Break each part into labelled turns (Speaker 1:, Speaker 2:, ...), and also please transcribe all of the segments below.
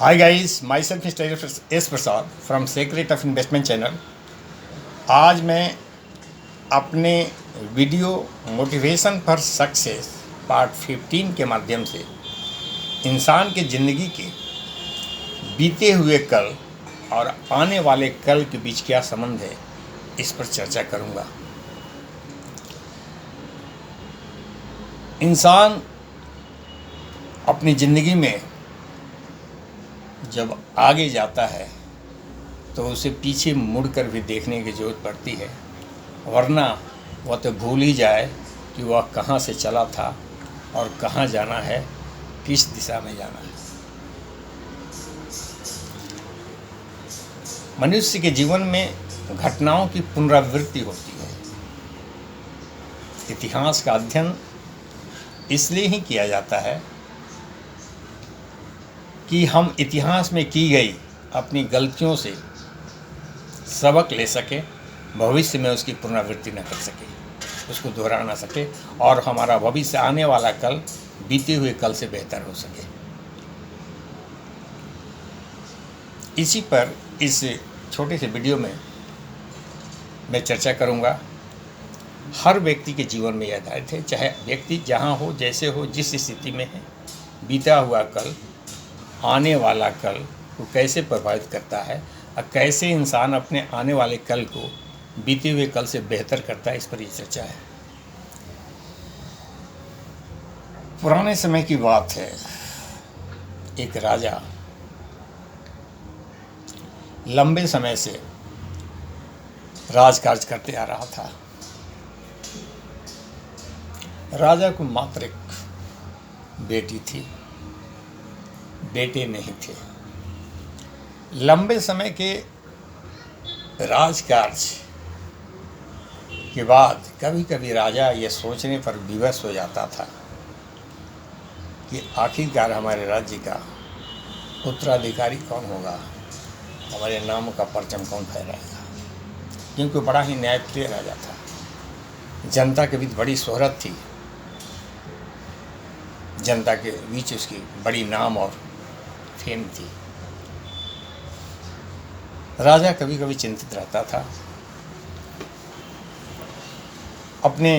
Speaker 1: Hi guys, myself Mr. S. Prasad from Secret of Investment channel. आज मैं अपने video motivation for success part 15 के माध्यम से इंसान के ज़िंदगी के बीते हुए कल और आने वाले कल के बीच क्या संबंध है, इस पर चर्चा करूंगा। इंसान अपनी ज़िंदगी में जब आगे जाता है तो उसे पीछे मुड़कर भी देखने की ज़रूरत पड़ती है, वरना वह तो भूल ही जाए कि वह कहाँ से चला था और कहाँ जाना है, किस दिशा में जाना है। मनुष्य के जीवन में घटनाओं की पुनरावृत्ति होती है। इतिहास का अध्ययन इसलिए ही किया जाता है कि हम इतिहास में की गई अपनी गलतियों से सबक ले सकें, भविष्य में उसकी पुनरावृत्ति न कर सके, उसको दोहरा ना सके और हमारा भविष्य आने वाला कल बीते हुए कल से बेहतर हो सके। इसी पर इस छोटे से वीडियो में मैं चर्चा करूंगा। हर व्यक्ति के जीवन में यह आधारित है, चाहे व्यक्ति जहां हो, जैसे हो, जिस स्थिति में है, बीता हुआ कल आने वाला कल को कैसे प्रभावित करता है और कैसे इंसान अपने आने वाले कल को बीते हुए कल से बेहतर करता है, इस पर ये चर्चा है। पुराने समय की बात है। एक राजा लंबे समय से राजकाज करते आ रहा था। राजा को मात्र एक बेटी थी, बेटे नहीं थे। लंबे समय के राजकाज के बाद कभी कभी राजा ये सोचने पर विवश हो जाता था कि आखिरकार हमारे राज्य का उत्तराधिकारी कौन होगा, हमारे नाम का परचम कौन फहराएगा, क्योंकि बड़ा ही न्यायप्रिय राजा था। जनता के बीच बड़ी शोहरत थी, जनता के बीच उसकी बड़ी नाम और फेम थी। राजा कभी कभी चिंतित रहता था। अपने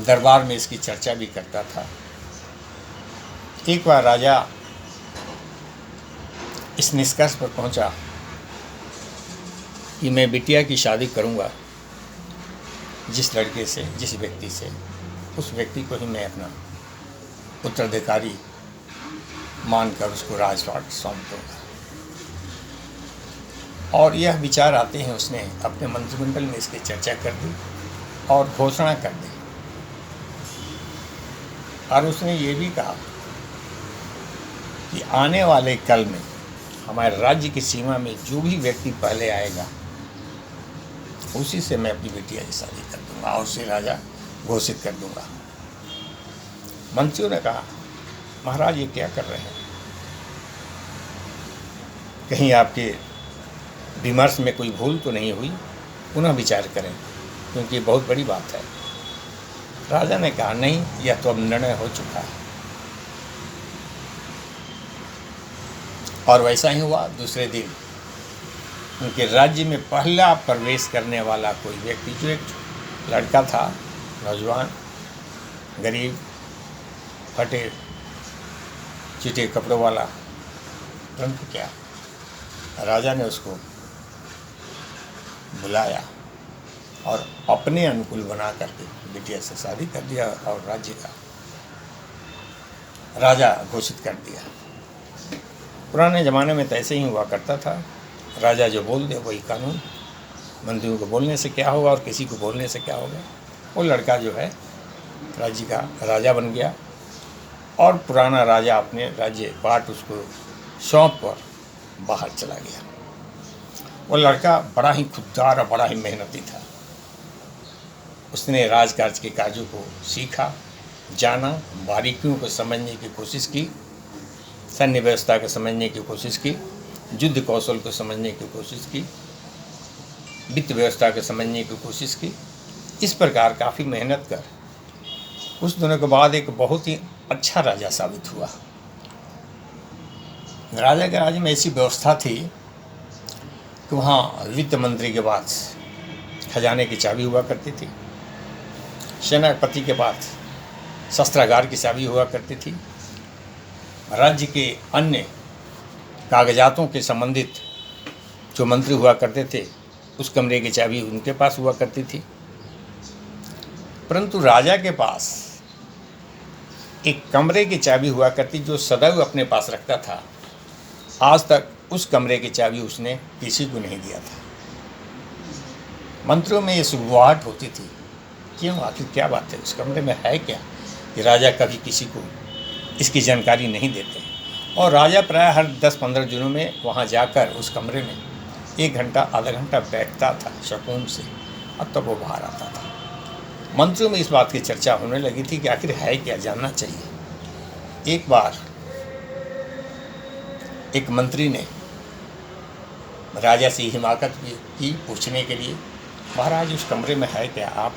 Speaker 1: दरबार में इसकी चर्चा भी करता था। एक बार राजा इस निष्कर्ष पर पहुंचा कि मैं बिटिया की शादी करूंगा जिस लड़के से, जिस व्यक्ति से, उस व्यक्ति को ही मैं अपना उत्तराधिकारी मानकर उसको राजपाट सौंप दूंगा। और यह विचार आते हैं उसने अपने मंत्रिमंडल में इसकी चर्चा कर दी और घोषणा कर दी। और उसने ये भी कहा कि आने वाले कल में हमारे राज्य की सीमा में जो भी व्यक्ति पहले आएगा उसी से मैं अपनी बिटिया की शादी कर दूंगा और उसे राजा घोषित कर दूंगा। मंत्रियों ने कहा, महाराज ये क्या कर रहे हैं, कहीं आपके विमर्श में कोई भूल तो नहीं हुई, पुनः विचार करें, क्योंकि बहुत बड़ी बात है। राजा ने कहा, नहीं, यह तो अब निर्णय हो चुका है। और वैसा ही हुआ। दूसरे दिन उनके राज्य में पहला प्रवेश करने वाला कोई व्यक्ति, जो एक लड़का था, नौजवान, गरीब, फटे चिटे कपड़ों वाला, परंतु क्या, राजा ने उसको बुलाया और अपने अनुकूल बना करके बिटिया से शादी कर दिया और राज्य का राजा घोषित कर दिया। पुराने ज़माने में तो ऐसे ही हुआ करता था, राजा जो बोल दे वही कानून। मंत्रियों को बोलने से क्या होगा और किसी को बोलने से क्या होगा। वो लड़का जो है राज्य का राजा बन गया और पुराना राजा अपने राज्य पाट उसको सौंप कर बाहर चला गया। वो लड़का बड़ा ही खुददार और बड़ा ही मेहनती था। उसने राजकाज के कार्यों को सीखा, जाना, बारीकियों को समझने की कोशिश की, सैन्य व्यवस्था को समझने की कोशिश की, युद्ध कौशल को समझने की कोशिश की, वित्त व्यवस्था को समझने की कोशिश की। इस प्रकार काफ़ी मेहनत कर कुछ दिनों के बाद एक बहुत ही अच्छा राजा साबित हुआ। राजा के राज्य में ऐसी व्यवस्था थी कि वहाँ वित्त मंत्री के पास खजाने की चाबी हुआ करती थी, सेनापति के पास शस्त्रागार की चाबी हुआ करती थी, राज्य के अन्य कागजातों के संबंधित जो मंत्री हुआ करते थे उस कमरे की चाबी उनके पास हुआ करती थी। परंतु राजा के पास एक कमरे की चाबी हुआ करती जो सदैव अपने पास रखता था। आज तक उस कमरे की चाबी उसने किसी को नहीं दिया था। मंत्रियों में ये सुगवाहट होती थी, क्यों, आखिर क्या बात है, उस कमरे में है क्या कि राजा कभी किसी को इसकी जानकारी नहीं देते। और राजा प्राय हर 10-15 दिनों में वहाँ जाकर उस कमरे में 1 घंटा आधा घंटा बैठता था सुकून से, अब तब वो बाहर आता था। मंत्रियों में इस बात की चर्चा होने लगी थी कि आखिर है क्या, जानना चाहिए। एक बार एक मंत्री ने राजा से हिमाकत की पूछने के लिए, महाराज उस कमरे में है क्या, आप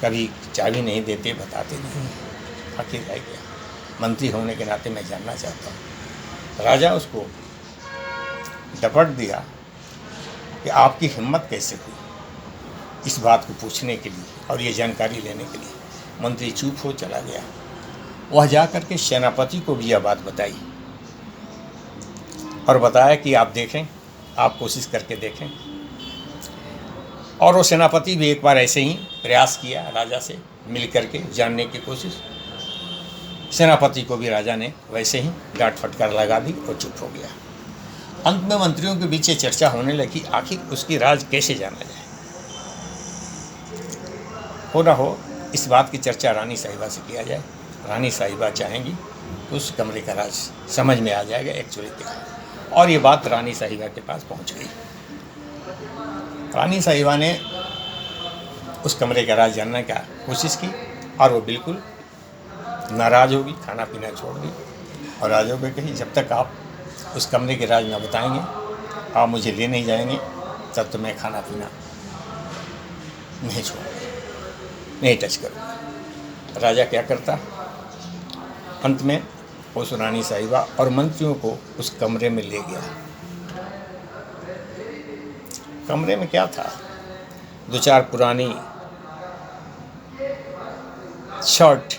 Speaker 1: कभी चाबी नहीं देते, बताते नहीं, आखिर है क्या, मंत्री होने के नाते मैं जानना चाहता हूँ। राजा उसको डपट दिया कि आपकी हिम्मत कैसे हुई इस बात को पूछने के लिए और ये जानकारी लेने के लिए। मंत्री चुप हो चला गया। वह जाकर के सेनापति को भी यह बात बताई और बताया कि आप देखें, आप कोशिश करके देखें। और वो सेनापति भी एक बार ऐसे ही प्रयास किया राजा से मिल करके जानने की कोशिश। सेनापति को भी राजा ने वैसे ही डांट फटकार लगा दी और चुप हो गया। अंत में मंत्रियों के बीच चर्चा होने लगी, आखिर उसकी राज कैसे जाना जाए। हो ना हो इस बात की चर्चा रानी साहिबा से किया जाए। रानी साहिबा चाहेंगी तो उस कमरे का राज समझ में आ जाएगा एक्चुअली क्या है। और ये बात रानी साहिबा के पास पहुंच गई। रानी साहिबा ने उस कमरे का राज जानने की कोशिश की और वो बिल्कुल नाराज़ होगी, खाना पीना छोड़ दी और राजा को कही, जब तक आप उस कमरे के राज न बताएंगे, आप मुझे ले नहीं जाएंगे, तब तो मैं खाना पीना नहीं छोड़ूंगा, नहीं टच करूँगा। राजा क्या करता, अंत में उस रानी साहिबा और मंत्रियों को उस कमरे में ले गया। कमरे में क्या था, 2-4 पुरानी शर्ट,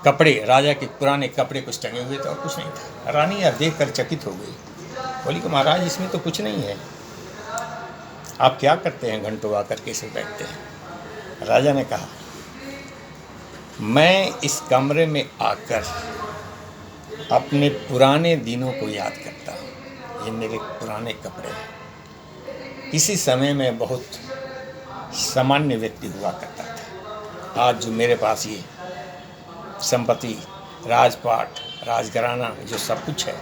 Speaker 1: कपड़े, राजा के पुराने कपड़े कुछ टंगे हुए थे और कुछ नहीं था। रानी यह देख कर चकित हो गई, बोली कि महाराज इसमें तो कुछ नहीं है, आप क्या करते हैं, घंटों आकर के इसे बैठते हैं। राजा ने कहा, मैं इस कमरे में आकर अपने पुराने दिनों को याद करता हूँ। ये मेरे पुराने कपड़े हैं। इसी समय में बहुत सामान्य व्यक्ति हुआ करता था। आज जो मेरे पास ये संपत्ति, राजपाट, राजघराना, जो सब कुछ है,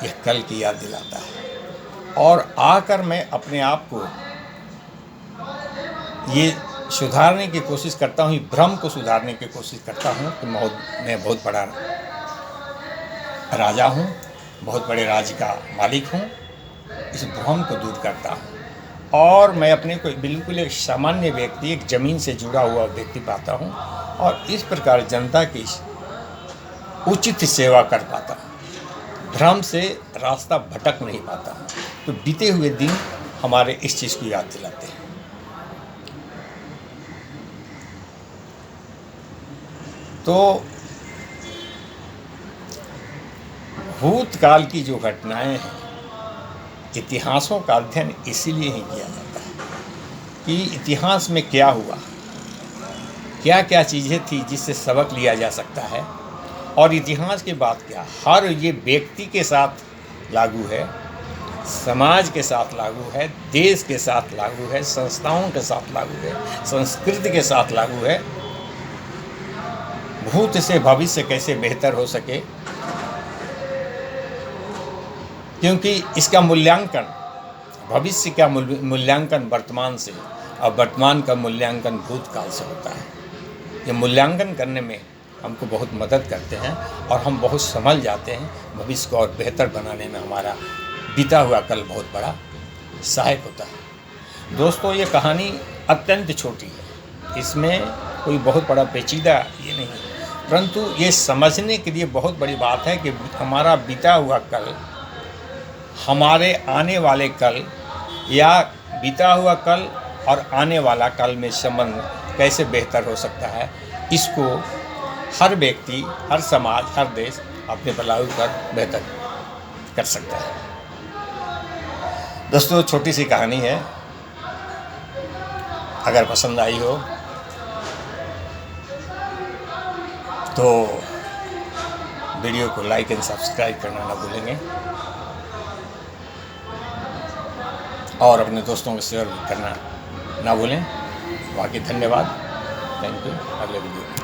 Speaker 1: यह कल की याद दिलाता है। और आकर मैं अपने आप को ये सुधारने की कोशिश करता हूँ, भ्रम को सुधारने की कोशिश करता हूँ कि मैं बहुत बड़ा राजा हूँ, बहुत बड़े राज्य का मालिक हूँ। इस भ्रम को दूर करता हूँ और मैं अपने को बिल्कुल एक सामान्य व्यक्ति, एक ज़मीन से जुड़ा हुआ व्यक्ति पाता हूँ और इस प्रकार जनता की उचित सेवा कर पाता हूँ, भ्रम से रास्ता भटक नहीं पाता हूँ। तो बीते हुए दिन हमारे इस चीज़ को याद दिलाते हैं। तो भूतकाल की जो घटनाएं हैं, इतिहासों का अध्ययन इसीलिए ही किया जाता है कि इतिहास में क्या हुआ, क्या क्या चीज़ें थी जिससे सबक लिया जा सकता है। और इतिहास के बाद क्या, हर ये व्यक्ति के साथ लागू है, समाज के साथ लागू है, देश के साथ लागू है, संस्थाओं के साथ लागू है, संस्कृति के साथ लागू है। भूत से भविष्य कैसे बेहतर हो सके, क्योंकि इसका मूल्यांकन, भविष्य का मूल्यांकन वर्तमान से और वर्तमान का मूल्यांकन भूतकाल से होता है। ये मूल्यांकन करने में हमको बहुत मदद करते हैं और हम बहुत समझ जाते हैं। भविष्य को और बेहतर बनाने में हमारा बीता हुआ कल बहुत बड़ा सहायक होता है। दोस्तों, ये कहानी अत्यंत छोटी है, इसमें कोई बहुत बड़ा पेचीदा ये नहीं है। परंतु ये समझने के लिए बहुत बड़ी बात है कि हमारा बीता हुआ कल हमारे आने वाले कल या बीता हुआ कल और आने वाला कल में संबंध कैसे बेहतर हो सकता है, इसको हर व्यक्ति, हर समाज, हर देश अपने पर लागू कर बेहतर कर सकता है। दोस्तों, छोटी सी कहानी है, अगर पसंद आई हो तो वीडियो को लाइक एंड सब्सक्राइब करना ना भूलेंगे और अपने दोस्तों को शेयर करना ना भूलें। बाकी धन्यवाद, थैंक यू। अगले वीडियो में